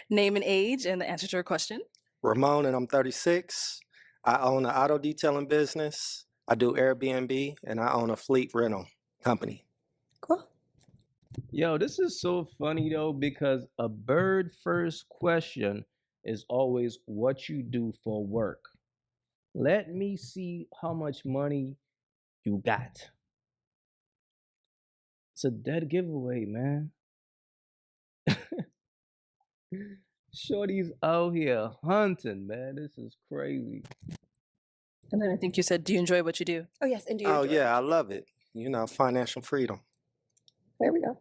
Name and age and the answer to your question. Ramon, and I'm 36. I own an auto detailing business. I do Airbnb, and I own a fleet rental company. Cool. Yo, this is so funny though, because a bird first question is always what you do for work. Let me see how much money you got. It's a dead giveaway, man. Shorty's out here hunting, man. This is crazy. And then I think you said, do you enjoy what you do? Oh, yes. And do you Oh, enjoy yeah, I love it. Financial freedom. There we go.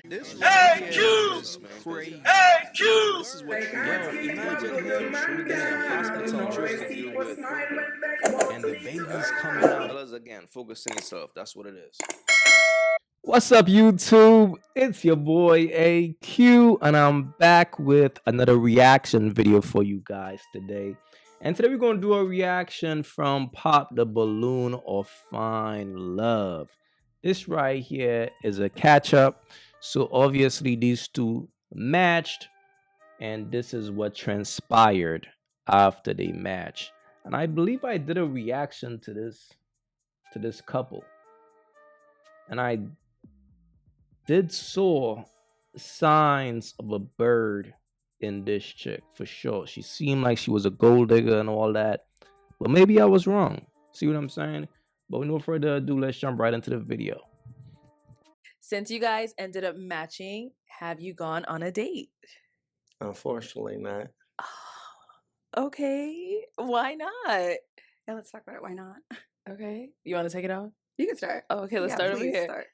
This right here is crazy. AyeQ! This is what you imagine him getting a hospital drip to deal with, and the baby's coming out. Fellas, again, focus on yourself. That's what it is. What's up, YouTube? It's your boy AyeQ, and I'm back with another reaction video for you guys today. And today we're going to do a reaction from Pop the Balloon or Find Love. This right here is a catch-up. So obviously these two matched, and this is what transpired after they matched. And I believe I did a reaction to this couple. And I did saw signs of a bird in this chick for sure. She seemed like she was a gold digger and all that, but maybe I was wrong. See what I'm saying? But with no further ado, let's jump right into the video. Since you guys ended up matching, have you gone on a date? Unfortunately, not. Okay. Why not? Yeah, let's talk about it. Why not? Okay. You want to take it on? You can start. Oh, okay, let's start over please here. start.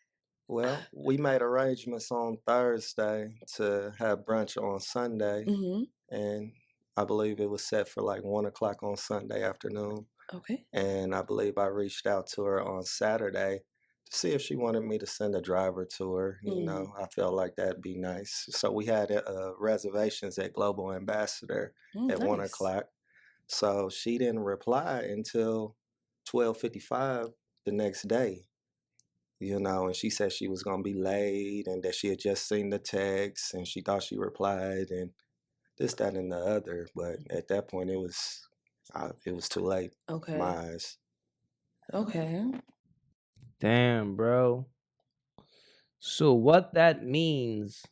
Well, we made arrangements on Thursday to have brunch on Sunday, and I believe it was set for like 1 o'clock on Sunday afternoon. Okay. And I believe I reached out to her on Saturday to see if she wanted me to send a driver to her. I felt like that'd be nice. So we had reservations at Global Ambassador at 1 Nice. o'clock. So she didn't reply until 12:55 the next day. And she said she was gonna be late and that she had just seen the text and she thought she replied and this, that, and the other. But at that point, it was too late. Okay. In my eyes. Okay. Damn, bro. So what that means,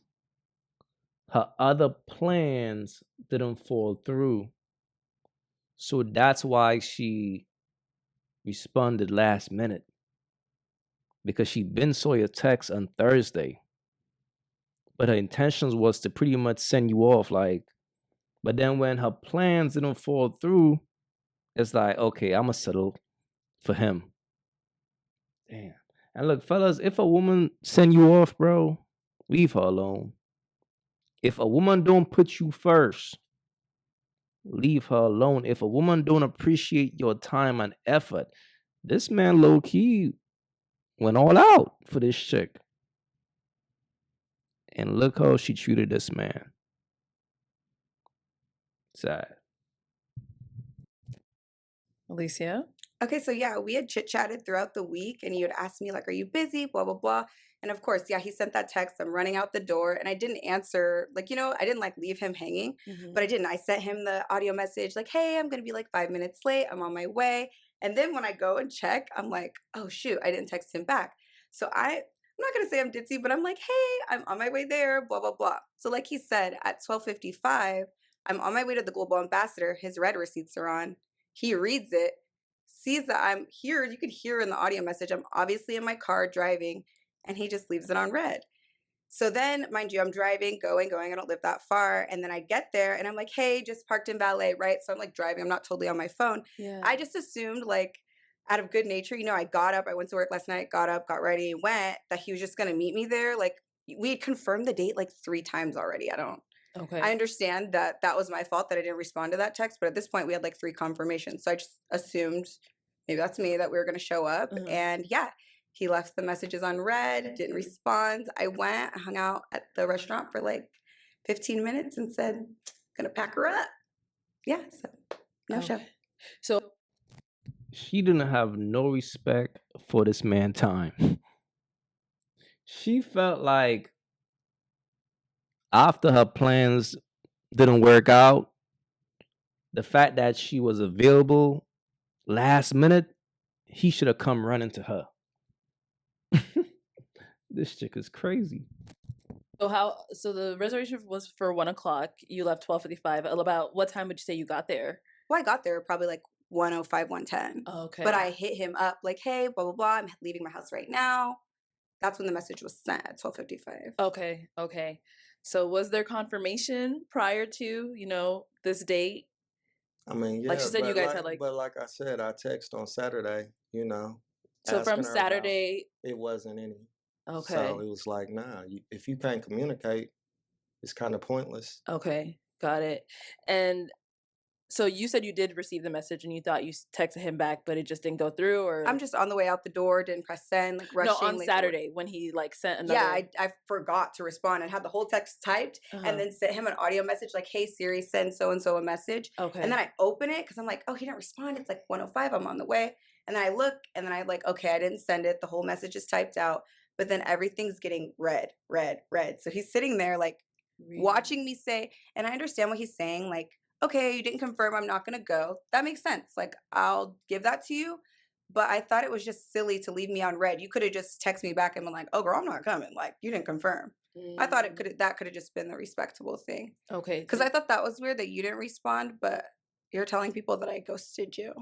her other plans didn't fall through. So that's why she responded last minute. Because she been saw your text on Thursday. But her intentions was to pretty much send you off, like, but then when her plans didn't fall through, it's like, okay, I'ma settle for him. Damn. And look, fellas, if a woman send you off, bro, leave her alone. If a woman don't put you first, leave her alone. If a woman don't appreciate your time and effort, this man low-key went all out for this chick. And look how she treated this man. Sad. Alicia? Okay, so yeah, we had chit-chatted throughout the week and he would ask me like, are you busy? Blah, blah, blah. And of course, yeah, he sent that text. I'm running out the door and I didn't answer. I didn't like leave him hanging, but I didn't. I sent him the audio message like, hey, I'm going to be like 5 minutes late. I'm on my way. And then when I go and check, I'm like, oh shoot, I didn't text him back. So I'm not going to say I'm ditzy, but I'm like, hey, I'm on my way there, blah, blah, blah. So like he said, at 12:55, I'm on my way to the Global Ambassador. His red receipts are on. He reads it, sees that I'm here. You could hear in the audio message, I'm obviously in my car driving, and he just leaves it on red. So then, mind you, I'm driving, going, I don't live that far. And then I get there and I'm like, hey, just parked in valet, right? So I'm like driving, I'm not totally on my phone. Yeah. I just assumed like out of good nature, I got up, I went to work last night, got up, got ready, went, that he was just gonna meet me there. Like we had confirmed the date like 3 times already. Okay. I understand that was my fault that I didn't respond to that text, but at this point we had like 3 confirmations. So I just assumed, maybe that's me, that we were going to show up. And yeah, he left the messages on red, didn't respond. I went, I hung out at the restaurant for like 15 minutes and said, gonna pack her up. Yeah, so no show. So she didn't have no respect for this man time. She felt like after her plans didn't work out. The fact that she was available last minute, he should have come running to her. This chick is crazy. So the reservation was for 1 o'clock. You left 12:55. About what time would you say you got there? Well, I got there probably like 1:05, 1:10. Okay. But I hit him up like, hey, blah, blah, blah. I'm leaving my house right now. That's when the message was sent at 12:55. Okay. So was there confirmation prior to, this date? I mean, Like she yeah, said, you guys had but like I said, I text on Saturday, so from asking her about Saturday. it wasn't any. Okay. So it was like, nah, if you can't communicate, it's kind of pointless. Okay, got it. And so you said you did receive the message and you thought you texted him back, but it just didn't go through, or I'm just on the way out the door, didn't press send, like rushing. no, on late Saturday when he like sent another. Yeah, I forgot to respond and had the whole text typed and then sent him an audio message like, hey Siri, send so and so a message. Okay. And then I open it because I'm like, oh, he didn't respond. It's like 1:05. I'm on the way. And then I look and then I like, okay, I didn't send it. The whole message is typed out, but then everything's getting red. So he's sitting there like watching me say, and I understand what he's saying, like, okay, you didn't confirm, I'm not gonna go. That makes sense. Like, I'll give that to you. But I thought it was just silly to leave me on red. You could have just texted me back and been like, oh girl, I'm not coming. Like, you didn't confirm. I thought that could have just been the respectable thing. Okay. Because I thought that was weird that you didn't respond, but you're telling people that I ghosted you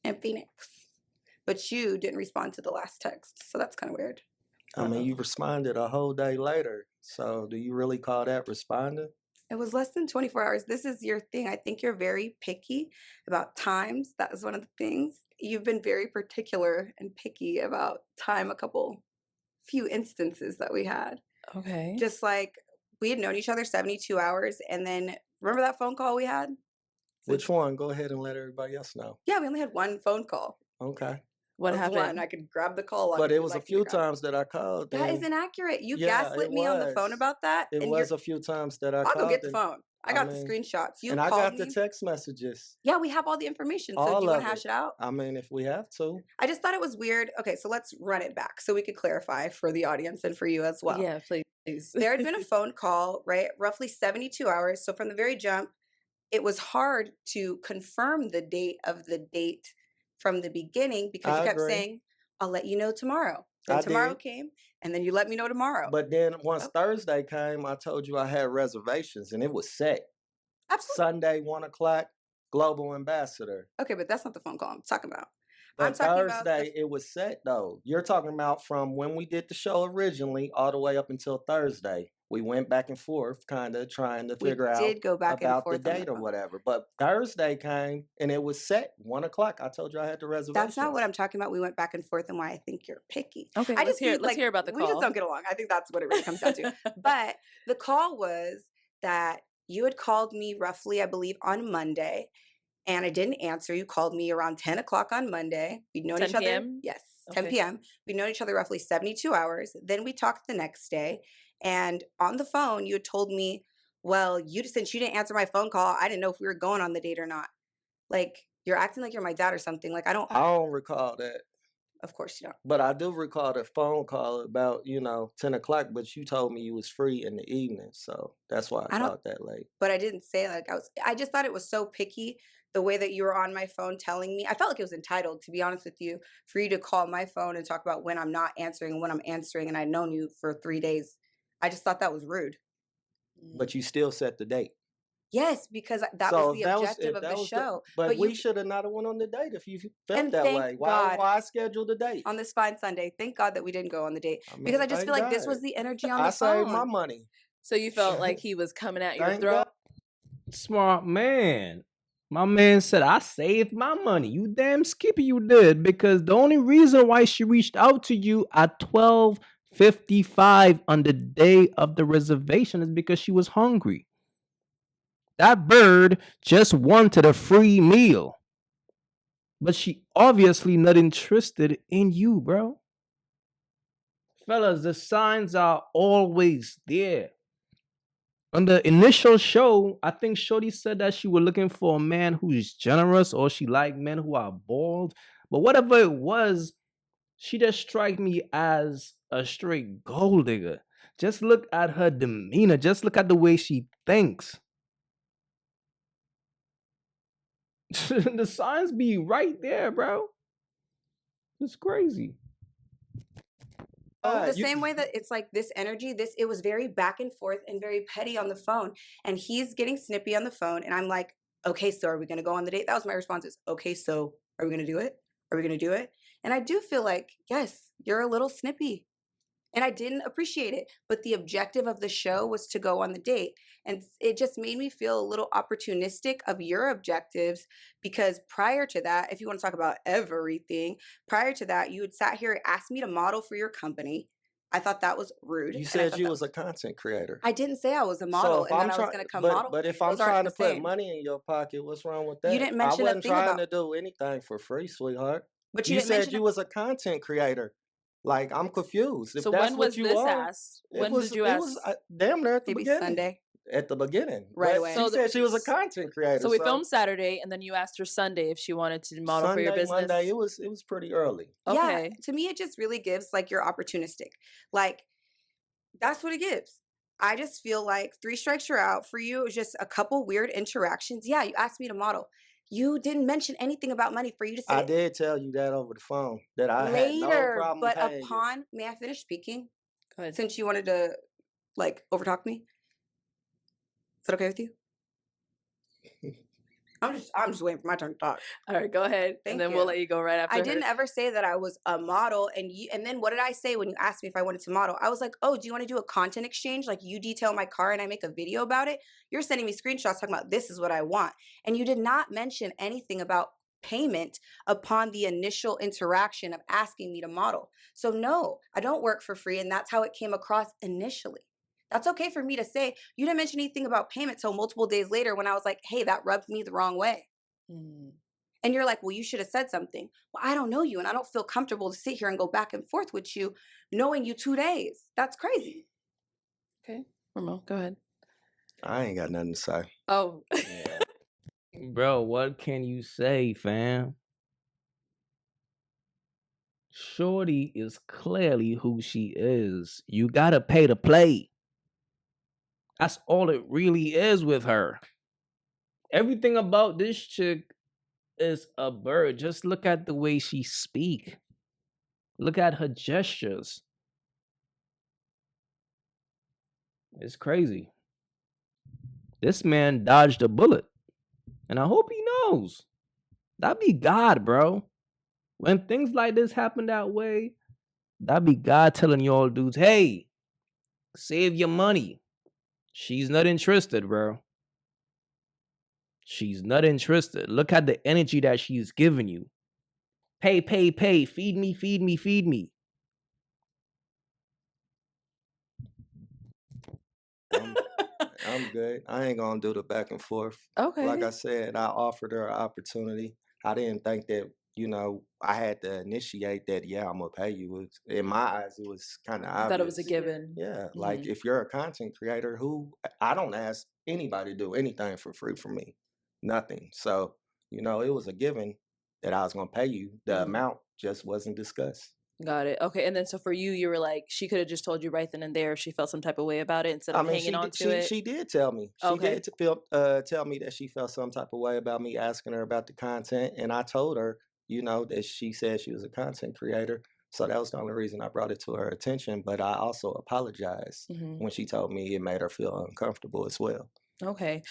in Phoenix. But you didn't respond to the last text. So that's kind of weird. I mean, you responded a whole day later. So do you really call that responding? It was less than 24 hours. This is your thing. I think you're very picky about times. That is one of the things. You've been very particular and picky about time, few instances that we had. Okay. Just like we had known each other 72 hours. And then remember that phone call we had? Which one? Go ahead and let everybody else know. Yeah, we only had one phone call. Okay. What happened? One. I could grab the call on. But it was a few times that I called. That is inaccurate. You gaslit me on the phone about that. It was a few times that I called. I'll go get the phone. I got the screenshots. And I got the text messages. Yeah, we have all the information. So do you want to hash it out? I mean, if we have to. I just thought it was weird. Okay, so let's run it back so we could clarify for the audience and for you as well. Yeah, please. There had been a phone call, right? Roughly 72 hours. So from the very jump, it was hard to confirm the date of the date from the beginning because you kept saying, I'll let you know tomorrow. Then tomorrow came, and then you let me know tomorrow. But then once Thursday came, I told you I had reservations, and it was set. Absolutely. Sunday, 1 o'clock, Global Ambassador. Okay, but that's not the phone call I'm talking about. But Thursday, it was set, though. You're talking about from when we did the show originally all the way up until Thursday. We went back and forth, kind of trying to figure out about the date or whatever. But Thursday came, and it was set 1 o'clock. I told you I had the reservation. That's not what I'm talking about. We went back and forth, and why I think you're picky. Okay, let's hear about the call. We just don't get along. I think that's what it really comes down to. But the call was that you had called me roughly, I believe, on Monday, and I didn't answer. You called me around 10 o'clock on Monday. We'd known each other. 10 p.m.? Yes, Okay. 10 p.m. We'd known each other roughly 72 hours. Then we talked the next day. And on the phone, you had told me, well, since you didn't answer my phone call, I didn't know if we were going on the date or not. Like, you're acting like you're my dad or something. Like, I don't recall that. Of course you don't. But I do recall the phone call about, 10 o'clock, but you told me you was free in the evening. So that's why I called that late. But I didn't say I just thought it was so picky the way that you were on my phone telling me. I felt like it was entitled, to be honest with you, for you to call my phone and talk about when I'm not answering and when I'm answering. And I'd known you for 3 days. I just thought that was rude. But you still set the date. Yes, because that was the objective of the show. But we should have not went on the date if you felt that way. Why schedule the date? On this fine Sunday. Thank God that we didn't go on the date. Because I just feel like this was the energy on the phone. I saved my money. So you felt like he was coming at your throat? Smart man. My man said, I saved my money. You damn skippy you did. Because the only reason why she reached out to you at 12:55 on the day of the reservation is because she was hungry. That bird just wanted a free meal. But she obviously not interested in you, bro. Fellas, the signs are always there. On the initial show, I think Shorty said that she was looking for a man who's generous or she liked men who are bald. But whatever it was, she just struck me as a straight gold digger. Just look at her demeanor. Just look at the way she thinks. The signs be right there, bro. It's crazy. The You same way that it's like this energy, it was very back and forth and very petty on the phone. And he's getting snippy on the phone. And I'm like, okay, so are we going to go on the date? That was my response is, okay, so are we going to do it? Are we going to do it? And I do feel like, yes, you're a little snippy. And I didn't appreciate it. But the objective of the show was to go on the date. And it just made me feel a little opportunistic of your objectives because prior to that, if you want to talk about everything, prior to that, you had sat here and asked me to model for your company. I thought that was rude. you And I said thought you that was a content creator. I didn't say I was a So model if and I'm that I was trying, going to come model. but if I'm Those aren't trying the to put same. money in your pocket, what's wrong with You that? didn't I mention a wasn't thing trying about, to do anything for free, sweetheart. but you You didn't said mention you was a content creator. Like I'm confused. If So that's when what was you this are, asked? When did you it ask? was damn near at the maybe beginning. Sunday At the beginning, right but away. she said she was a content creator. So we filmed Saturday, and then you asked her Sunday if she wanted to model for your Sunday, business. Monday, it was pretty early. Yeah, Okay. to me, it just really gives like you're opportunistic. Like that's what it gives. I just feel like 3 strikes you're out. For you, it was just a couple weird interactions. Yeah, you asked me to model. You didn't mention anything about money for you to I say did tell you that over the phone that I had no later. problem But paying you. upon, may I finish speaking? Go ahead. Since you wanted to like overtalk me, is that okay with you? I'm just waiting for my turn to talk. All right, go ahead, Thank and then you. we'll let you go right after I her. didn't ever say that I was a model, and then what did I say when you asked me if I wanted to model? I was like, oh, do you want to do a content exchange? Like you detail my car and I make a video about it. You're sending me screenshots talking about this is what I want, and you did not mention anything about payment upon the initial interaction of asking me to model. So no, I don't work for free, and that's how it came across initially. That's okay for me to say. You didn't mention anything about payment till multiple days later when I was like, hey, that rubbed me the wrong way. Mm. And you're like, well, you should have said something. Well, I don't know you, and I don't feel comfortable to sit here and go back and forth with you, knowing you 2 days. That's crazy. Okay, Ramon, go ahead. I ain't got nothing to say. Oh, Yeah. Bro, what can you say, fam? Shorty is clearly who she is. You gotta pay to play. That's all it really is with her. Everything about this chick is a bird. Just look at the way she speak. Look at her gestures. It's crazy. This man dodged a bullet. And I hope he knows. That be God, bro. When things like this happen that way, that be God telling y'all dudes, hey, save your money. She's not interested, bro. She's not interested. Look at the energy that she's giving you. Pay, pay, pay. Feed me, feed me, feed me. I'm good. I ain't gonna do the back and forth. okay. Like I said, I offered her an opportunity. I didn't think that, I had to initiate that, yeah, I'm gonna pay you. In my eyes, it was kind of I obvious. thought it was a given. Yeah, like if you're a content creator, I don't ask anybody to do anything for free for me. Nothing. So, it was a given that I was gonna pay you. The amount just wasn't discussed. Got it. Okay, and then so for you, you were like, she could have just told you right then and there if she felt some type of way about it instead of hanging on to it. She did tell me. She Okay. did tell me that she felt some type of way about me asking her about the content, and I told her, that she said she was a content creator. So that was the only reason I brought it to her attention. But I also apologized when she told me it made her feel uncomfortable as well. Okay.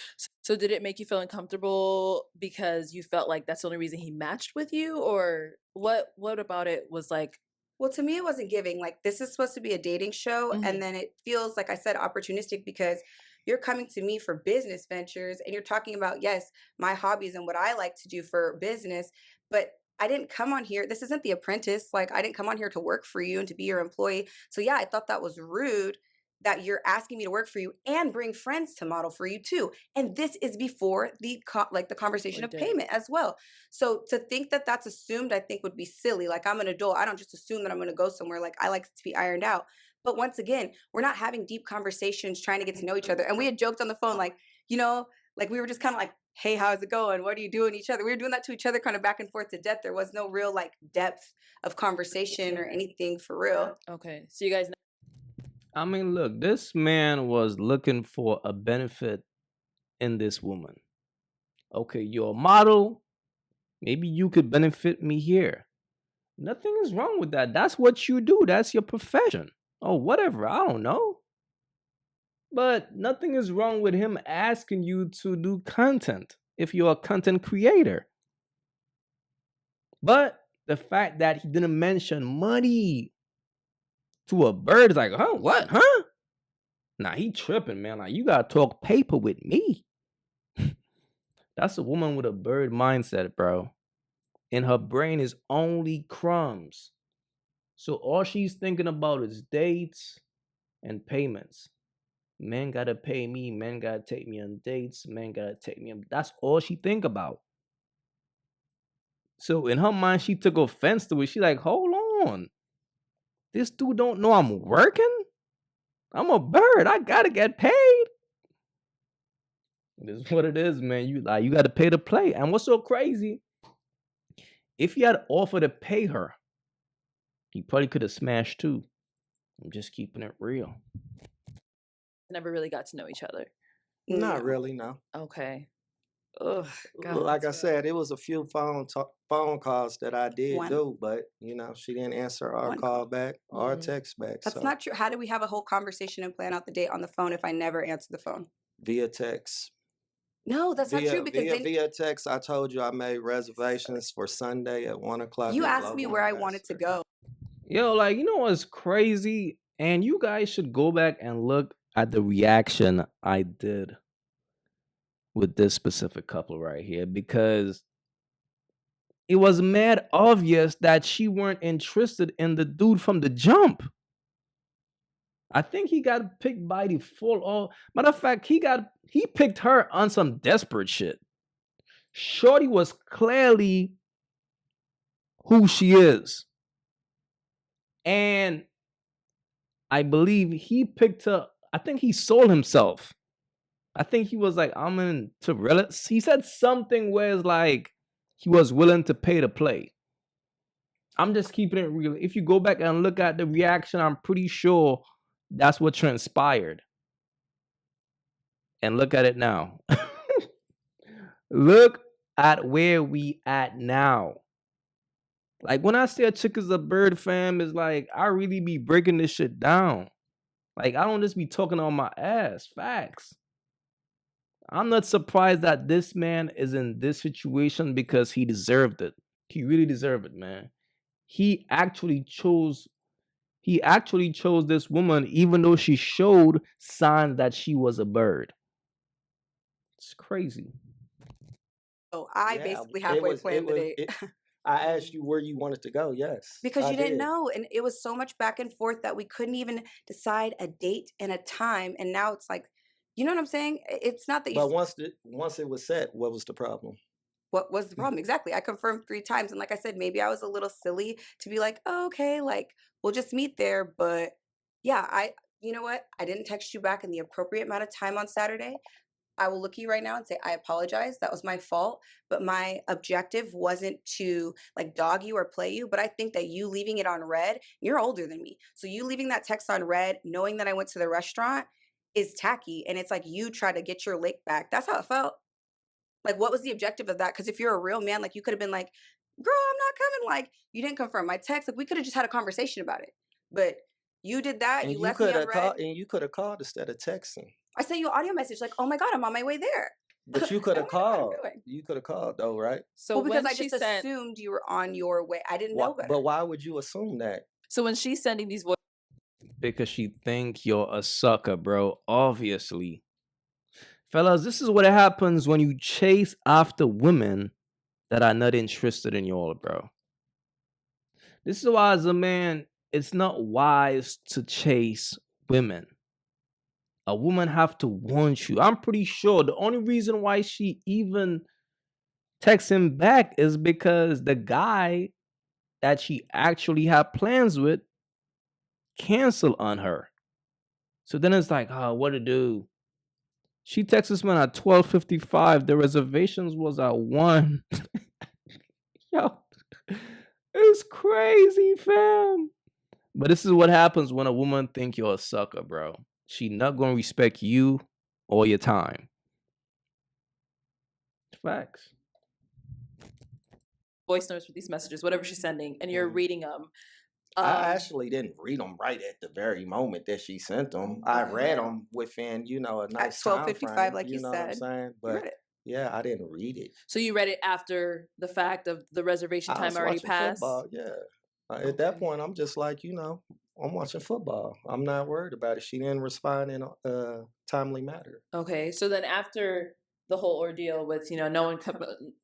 So did it make you feel uncomfortable because you felt like that's the only reason he matched with you, or what about it was like, Well, to me, it wasn't giving. Like, this is supposed to be a dating show. And then it feels, like I said, opportunistic because you're coming to me for business ventures and you're talking about, yes, my hobbies and what I like to do for business. But I didn't come on here. This isn't The Apprentice. Like, I didn't come on here to work for you and to be your employee. So, yeah, I thought that was rude that you're asking me to work for you and bring friends to model for you too. And this is before the conversation of payment as well. So to think that that's assumed, I think would be silly. Like I'm an adult. I don't just assume that I'm going to go somewhere. Like I like it to be ironed out. But once again, we're not having deep conversations trying to get to know each other. And we had joked on the phone, like, like we were just kind of like, hey, how's it going? What are you doing each other? We were doing that to each other kind of back and forth to death. There was no real like depth of conversation or anything for real. okay, so you guys I mean, look, this man was looking for a benefit in this woman. Okay, you're a model. Maybe you could benefit me here. Nothing is wrong with that. That's what you do. That's your profession. Or whatever. I don't know. But nothing is wrong with him asking you to do content if you're a content creator. But the fact that he didn't mention money to a bird is like, huh? What? Huh? Nah, he tripping, man. Like, you gotta talk paper with me. That's a woman with a bird mindset, bro. And her brain is only crumbs. So all she's thinking about is dates and payments. Men gotta pay me. Men gotta take me on dates. Men gotta take me on. That's all she think about. So in her mind, she took offense to it. She like, hold on. This dude don't know I'm working? I'm a bird. I gotta get paid. This is what it is, man. You gotta pay to play. And what's so crazy? If he had offered to pay her, he probably could have smashed too. I'm just keeping it real. Never really got to know each other. Not really, no. Okay. Ugh, God, Like I that's rough. said, it was a few phone calls that I did One. do, but she didn't answer our One call call. back or Mhm. text back. That's So not true. How do we have a whole conversation and plan out the date on the phone if I never answer the phone? via text, No, that's not true because then via text, I told you I made reservations for Sunday at 1 o'clock. you at asked me Logan where I wanted to Ambassador. go. Yo, like, you know what's crazy? And you guys should go back and look at the reaction I did with this specific couple right here, because it was mad obvious that she weren't interested in the dude from the jump. I think he got picked by default. Or matter of fact, he picked her on some desperate shit. Shorty was clearly who she is. And I believe he picked her. I think he sold himself. I think he was like, I'm into relatives. He said something where it's like he was willing to pay to play. I'm just keeping it real. If you go back and look at the reaction, I'm pretty sure that's what transpired. And look at it now. Look at where we at now. Like, when I say a chick is a bird, fam, is like, I really be breaking this shit down. Like, I don't just be talking on my ass. Facts. I'm not surprised that this man is in this situation because he deserved it. He really deserved it, man. He actually chose this woman even though she showed signs that she was a bird. It's crazy. So I Yeah, basically it halfway was. planned the date. I asked you where you wanted to go. Yes, Because I you didn't did. know. And it was so much back and forth that we couldn't even decide a date and a time. And now it's like, you know what I'm saying? It's not that you But once it was set, what was the problem? what was the problem? Exactly. I confirmed 3 times. And like I said, maybe I was a little silly to be like, oh, okay, like we'll just meet there. But yeah, you know what? I didn't text you back in the appropriate amount of time on Saturday. I will look at you right now and say, I apologize. That was my fault. But my objective wasn't to like dog you or play you. But I think that you leaving it on red, you're older than me. So you leaving that text on red, knowing that I went to the restaurant is tacky. And it's like you try to get your lick back. That's how it felt. Like, what was the objective of that? Because if you're a real man, like you could have been like, girl, I'm not coming. Like, you didn't confirm my text. Like, we could have just had a conversation about it. But you did that. And You you left me could on have red. called. And you could have called instead of texting. I sent you an audio message like, oh my God, I'm on my way there. But you I could don't have know what I'm called. doing. You could have called though, right? So Well, because when I she just sent, assumed you were on your way. I didn't know better. But why would you assume that? so when she's sending these voice, Because she think you're a sucker, bro. Obviously. Fellas, this is what happens when you chase after women that are not interested in you all, bro. This is why, as a man, it's not wise to chase women. A woman have to want you. I'm pretty sure the only reason why she even texts him back is because the guy that she actually had plans with canceled on her. So then it's like, oh, what to do? She texts this man at 12:55. The reservations was at 1. Yo, it's crazy, fam. But this is what happens when a woman think you're a sucker, bro. She not gonna respect you or your time. Facts. voice notes with these messages, whatever she's sending, and you're reading them. I actually didn't read them right at the very moment that she sent them. I read them within, a At nice time 12:55, frame. like You you know what I'm said, saying? you But read it. yeah, I didn't read it. So you read it after the fact of the reservation I time was already watching passed? football. Yeah. At that Okay. point, I'm just like, I'm watching football. I'm not worried about it. She didn't respond in a timely manner. Okay. So then after the whole ordeal with, no one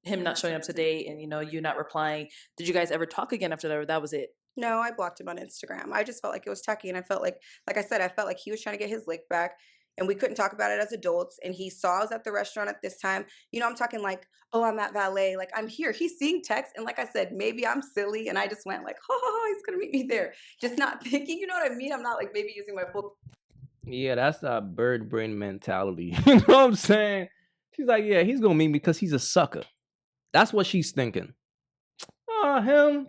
him not showing up to date and, you not replying, did you guys ever talk again after that, or that was it? No, I blocked him on Instagram. I just felt like it was tacky, and I felt like I said, I felt like he was trying to get his lick back, and we couldn't talk about it as adults. And he saw I was at the restaurant at this time. I'm talking like, oh, I'm at valet, like I'm here. He's seeing text, and like I said, maybe I'm silly, and I just went like, oh, he's gonna meet me there, just not thinking. You know what I mean? I'm not like maybe using my full. Yeah, that's that bird brain mentality. You know what I'm saying? She's like, yeah, he's gonna meet me because he's a sucker. That's what she's thinking. Him?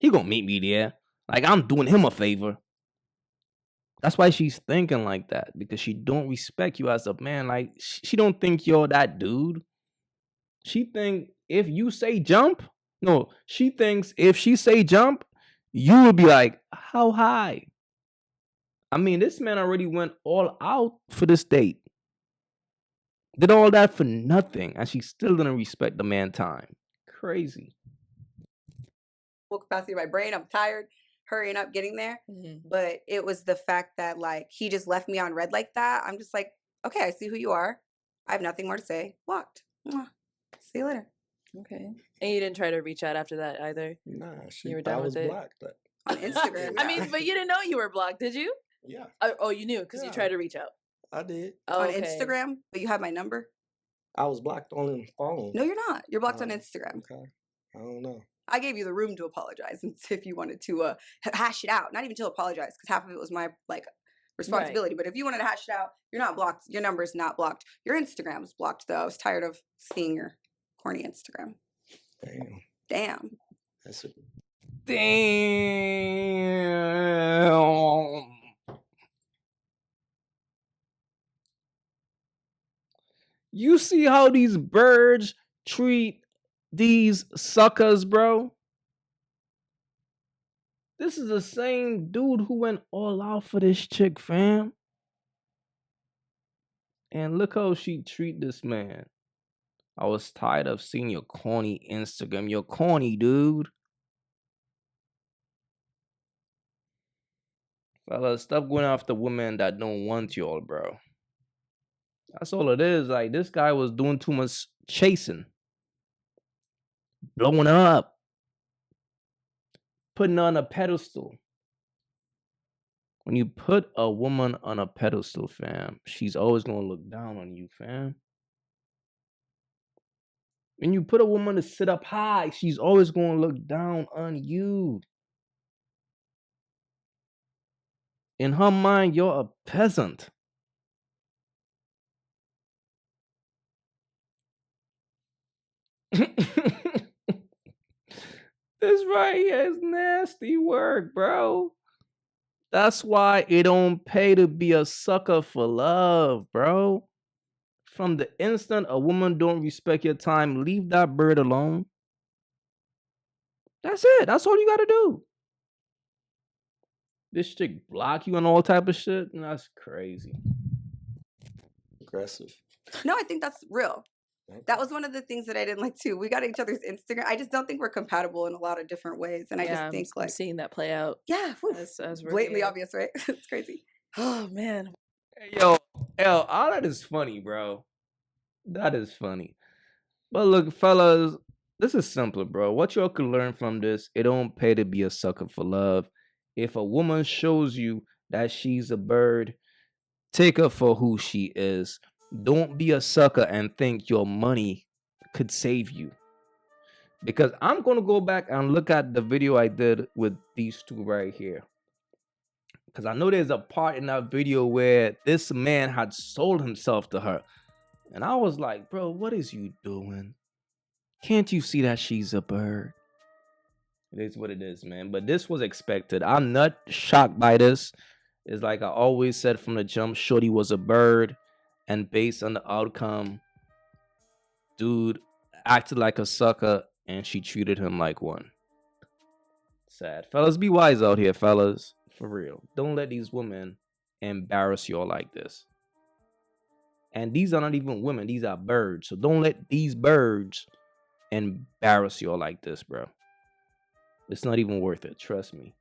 He gonna meet me there. Like I'm doing him a favor. That's why she's thinking like that, because she don't respect you as a man. Like she don't think you're that dude. She think if you say jump, no, she thinks if she say jump, you will be like, how high? I mean, this man already went all out for this date. Did all that for nothing, and she still didn't respect the man time. Crazy. Full capacity of my brain. I'm tired, hurrying up, getting there. But it was the fact that like he just left me on red like that. I'm just like, okay, I see who you are. I have nothing more to say. Blocked. Mwah. See you later. Okay. And you didn't try to reach out after that either? Nah, You were I done was with it? blocked. On Instagram. I mean, but you didn't know you were blocked, did you? Yeah, Oh, you knew because you Yeah. tried to reach out. I did. Oh, on okay. Instagram, but you have my number. I was blocked on the phone. No, you're not. You're blocked on Oh, Instagram. Okay. I don't know. I gave you the room to apologize and if you wanted to hash it out. Not even to apologize, because half of it was my responsibility. But if you wanted to hash it out, you're not blocked. Your number is not blocked. Your Instagram is blocked, though. I was tired of seeing your corny Instagram. Damn. Damn. That's a Damn. You see how these birds treat these suckers, bro? This is the same dude who went all out for this chick, fam. And look how she treat this man. I was tired of seeing your corny Instagram. You're corny, dude. Fellas, stop going after women that don't want y'all, bro. That's all it is. Like, this guy was doing too much chasing. Blowing her up. Putting her on a pedestal. When you put a woman on a pedestal, fam, she's always going to look down on you, fam. When you put a woman to sit up high, she's always going to look down on you. In her mind, you're a peasant. This right here is nasty work, bro. That's why it don't pay to be a sucker for love, bro. From the instant a woman don't respect your time, leave that bird alone. That's it. That's all you gotta do. This chick block you and all type of shit. That's crazy. aggressive. No, I think that's real. That was one of the things that I didn't like too. We got each other's Instagram. I just don't think we're compatible in a lot of different ways. And I just think I'm like, seeing that play out. yeah, whew, As we're blatantly here. obvious, right? It's crazy. Oh man. Hey, yo, all that is funny, bro. That is funny. But look, fellas, this is simpler, bro. What y'all can learn from this, it don't pay to be a sucker for love. If a woman shows you that she's a bird, take her for who she is. Don't be a sucker and think your money could save you. Because I'm going to go back and look at the video I did with these two right here. Because I know there's a part in that video where this man had sold himself to her. And I was like, bro, what is you doing? Can't you see that she's a bird? It is what it is, man. But this was expected. I'm not shocked by this. It's like I always said from the jump, shorty was a bird. And based on the outcome, dude acted like a sucker. and she treated him like one. Sad. Fellas, be wise out here, fellas. For real. Don't let these women embarrass y'all like this. And these are not even women, these are birds. So don't let these birds embarrass y'all like this, bro. It's not even worth it, trust me.